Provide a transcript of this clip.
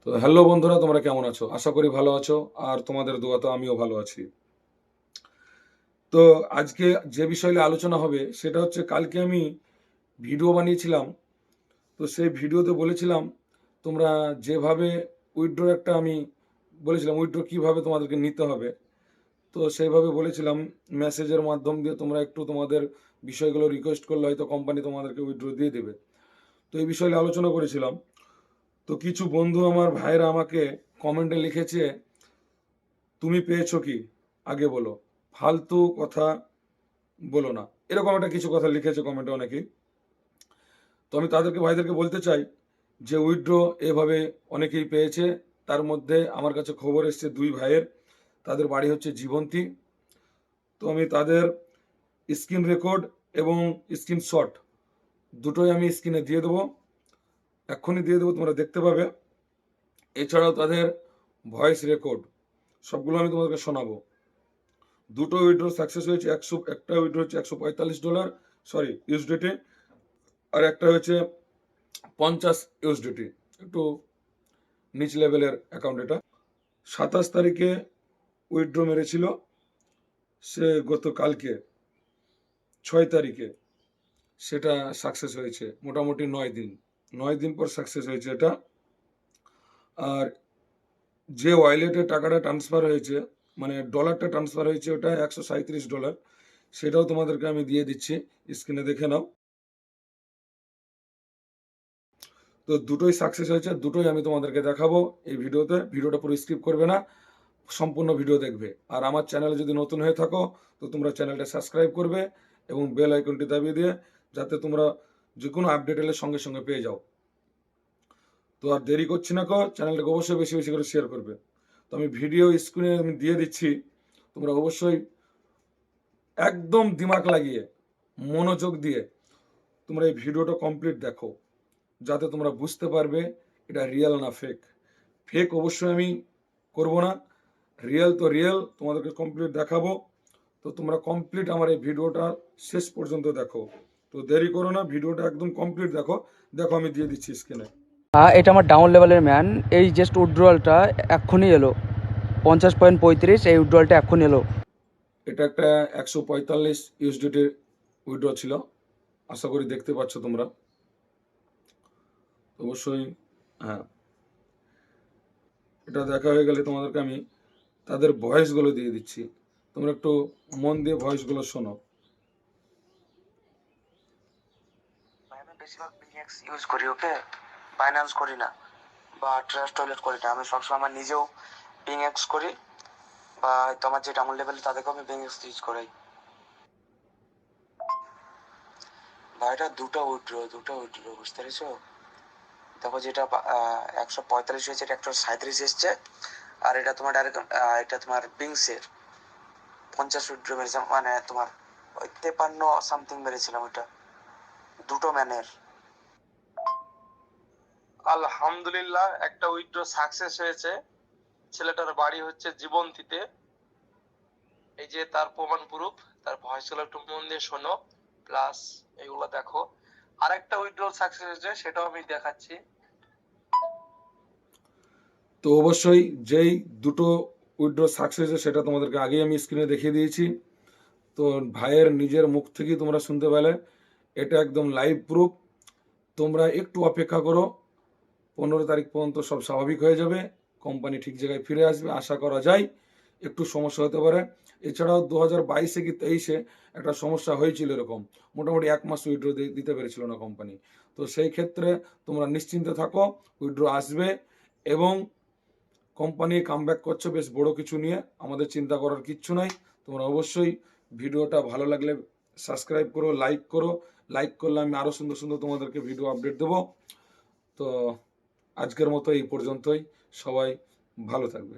তো হ্যালো বন্ধুরা, তোমরা কেমন আছো? আশা করি ভালো আছো। আর তোমাদের দোয়াতে আমিও ভালো আছি। তো আজকে যে বিষয় নিয়ে আলোচনা হবে সেটা হচ্ছে, কালকে আমি ভিডিও বানিয়েছিলাম। তো সেই ভিডিওতে বলেছিলাম তোমরা যেভাবে উইথড্র একটা আমি বলেছিলাম উইথড্র কিভাবে তোমাদেরকে নিতে হবে। তো সেইভাবে বলেছিলাম মেসেজের মাধ্যম দিয়ে তোমরা একটু তোমাদের বিষয়গুলো রিকোয়েস্ট করলে হয়তো কোম্পানি তোমাদেরকে উইথড্র দিয়ে দেবে। তো এই বিষয়ে আলোচনা করেছিলাম। তো কিছু বন্ধু আমার ভাইরা আমাকে কমেন্টে লিখেছে, তুমি পেয়েছো কি আগে বলো, ফালতু কথা বলো না, এরকম একটা কিছু কথা লিখেছে কমেন্টে অনেকেই। তো আমি তাদেরকে ভাইদেরকে বলতে চাই যে উইথড্র এভাবে অনেকেই পেয়েছে। তার মধ্যে আমার কাছে খবর এসছে দুই ভাইয়ের, তাদের বাড়ি হচ্ছে জীবন্তী। তো আমি তাদের স্ক্রিন রেকর্ড এবং স্ক্রিনশট দুটোই আমি স্ক্রিনে দিয়ে দেবো, এক্ষুনি দিয়ে দেবো, তোমরা দেখতে পাবে। এছাড়াও তাদের ভয়েস রেকর্ড সবগুলো আমি তোমাদেরকে শোনাবো। দুটো উইথড্র সাকসেস হয়েছে। একটা উইথড্র হচ্ছে $145, সরি ইউএসডিটি, আর একটা হচ্ছে 50 ইউএসডিটি, একটু নিচ লেভেলের অ্যাকাউন্ট এটা। 27 তারিখে উইথড্র মেরেছিল সে, গতকালকে 6 তারিখে সেটা সাকসেস হয়েছে। মোটামুটি 9 দিন, 9 দিন পর সাকসেস হয়েছে এটা। আর যে ওয়ালেটে টাকাটা ট্রান্সফার হয়েছে, মানে ডলারটা ট্রান্সফার হয়েছে, ওটা $137, সেটাও তোমাদেরকে আমি দিয়ে দিচ্ছি, স্ক্রিনে দেখে নাও। তো দুটোই সাকসেস হয়েছে, দুটোই আমি তোমাদেরকে দেখাবো এই ভিডিওতে। ভিডিওটা পুরো স্কিপ করবে না, সম্পূর্ণ ভিডিও দেখবে। আর আমার চ্যানেলে যদি নতুন হয়ে থাকো তো তোমরা চ্যানেলটা সাবস্ক্রাইব করবে এবং বেল আইকনটি দাবিয়ে দিয়ে, যাতে তোমরা যে কোনো আপডেট এলে সঙ্গে সঙ্গে পেয়ে যাও। তো আর দেরি করছি না, চ্যানেলটাকে অবশ্যই বেশি বেশি করে শেয়ার করবে। তো আমি ভিডিও স্ক্রিনে আমি দিয়ে দিচ্ছি, তোমরা অবশ্যই একদম দিমাগ লাগিয়ে মনোযোগ দিয়ে তোমরা এই ভিডিওটা কমপ্লিট দেখো, যাতে তোমরা বুঝতে পারবে এটা রিয়েল না ফেক। ফেক অবশ্যই আমি করব না, রিয়েল তো রিয়েল তোমাদেরকে কমপ্লিট দেখাবো। তো তোমরা কমপ্লিট আমার এই ভিডিওটা শেষ পর্যন্ত দেখো। তো দেরি করো না, ভিডিওটা একদম কমপ্লিট দেখো। দেখো আমি দিয়ে দিচ্ছি স্ক্রিনে। এটা আমার ডাউন লেভেলের ম্যান। এই জাস্ট উইথড্রয়ালটা এক্ষুনি এলো, 50.35। এই উইথড্রয়ালটা এক্ষুনি এলো। এটা একটা 145 ইউএসডিটির উইথড্র ছিল, আশা করি দেখতে পাচ্ছ তোমরা অবশ্যই। হ্যাঁ, এটা দেখা হয়ে গেলে তোমাদেরকে আমি তাদের ভয়েসগুলো দিয়ে দিচ্ছি, তোমরা একটু মন দিয়ে ভয়েসগুলো শোনো। আমি বেশিরভাগ বিএক্স ইউজ করি, ওকে, বাইন্যান্স করি না বা ট্রাস্ট ওয়ালেট করি না। আমি সবসময় আমার নিজেও বিএক্স করি, বা তোমার যে ডাউন লেভেলে তাদেরকেও আমি বিএক্স ইউজ করি। ভাইটা দুটো উইথড্র বুঝতে পেরেছো? দেখো, যেটা 145 হয়েছে, এটা 137 এসছে। আর এটা তোমার ডাইরেক্ট, এটা তোমার বিংসের 50 উইথড্র মেরেছে, মানে তোমার ওই 53 সামথিং মেরেছিলাম। ওটা দুটো ম্যানের। আলহামদুলিল্লাহ, একটা উইথড্র সাকসেস হয়েছে। ছেলেটার বাড়ি হচ্ছে জীবন্তীতে। এই যে তার প্রমাণ প্রুফ, তার ভয়েসগুলো একটু মন দিয়ে শোনো, প্লাস এগুলো দেখো। আরেকটা উইথড্র সাকসেস হয়েছে, সেটাও আমি দেখাচ্ছি। তো অবশ্যই যেই দুটো উইথড্র সাকসেস হয়েছে সেটা তোমাদেরকে আগেই আমি স্ক্রিনে দেখিয়ে দিয়েছি। তো ভাইয়ের নিজের মুখ থেকেই তোমরা শুনতে পেলে, এটা একদম লাইভ প্রুফ। তোমরা একটু অপেক্ষা করো, 15 তারিখ পর্যন্ত সব স্বাভাবিক হয়ে যাবে, কোম্পানি ঠিক জায়গায় ফিরে আসবে আশা করা যায়। একটু সমস্যা হতে পারে। এছাড়াও 2022-এ কি 23-এ একটা সমস্যা হয়েছিল এরকম, মোটামুটি 1 মাস উইথড্র দিতে পেরেছিল না কোম্পানি। তো সেই ক্ষেত্রে তোমরা নিশ্চিন্তে থাকো, উইথড্র আসবে এবং কোম্পানি কামব্যাক করছে বেশ বড় কিছু নিয়ে, আমাদের চিন্তা করার কিচ্ছু নাই। তোমরা অবশ্যই ভিডিওটা ভালো লাগলে সাবস্ক্রাইব করো, লাইক করো। লাইক করলে আমি আরও সুন্দর সুন্দর তোমাদেরকে ভিডিও আপডেট দেবো। তো আজকের মতো এই পর্যন্তই, সবাই ভালো থাকবে।